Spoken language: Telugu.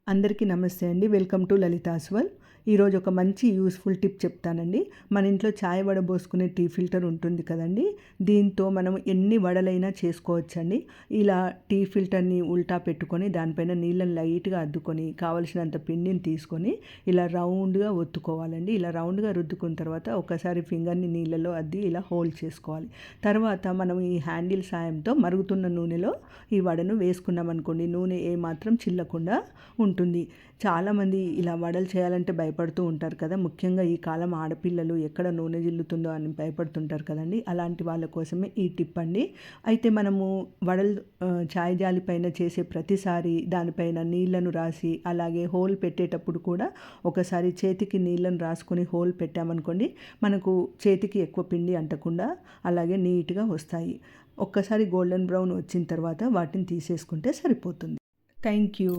అందరికీ నమస్తే అండి. Welcome to Lalitha's world. ఈరోజు ఒక మంచి యూస్ఫుల్ టిప్ చెప్తానండి. మన ఇంట్లో చాయ్ వడబోసుకునే టీ ఫిల్టర్ ఉంటుంది కదండీ! దీంతో మనం ఎన్ని వడలైనా చేసుకోవచ్చండి. ఇలా టీ ఫిల్టర్‌ని ఉల్టా పెట్టుకొని దానిపైన నీళ్ళని లైట్‌గా అద్దుకొని కావలసినంత పిండిని తీసుకొని ఇలా రౌండ్‌గా ఒత్తుకోవాలండి. ఇలా రౌండ్‌గా రుద్దుకున్న తర్వాత ఒకసారి ఫింగర్‌ని నీళ్ళలో అద్ది ఇలా హోల్డ్ చేసుకోవాలి. తర్వాత మనం ఈ హ్యాండిల్ సాయంతో మరుగుతున్న నూనెలో ఈ వడను వేసుకున్నామనుకోండి, నూనె ఏమాత్రం చిల్లకుండా ఉంటుంది. చాలామంది ఇలా వడలు చేయాలంటే భయపడుతూ ఉంటారు కదా! ముఖ్యంగా ఈ కాలం ఆడపిల్లలు ఎక్కడ నూనె జిల్లుతుందో అని భయపడుతుంటారు కదండీ! అలాంటి వాళ్ళ కోసమే ఈ టిప్ అండి. అయితే మనము వడలు చాయ్ జాలి పైన చేసే ప్రతిసారి దానిపైన నీళ్లను రాసి, అలాగే హోల్ పెట్టేటప్పుడు కూడా ఒకసారి చేతికి నీళ్లను రాసుకొని హోల్ పెట్టామనుకోండి, మనకు చేతికి ఎక్కువ పిండి అంటకుండా అలాగే నీట్‌గా వస్తాయి. ఒక్కసారి గోల్డెన్ బ్రౌన్ వచ్చిన తర్వాత వాటిని తీసేసుకుంటే సరిపోతుంది. Thank you.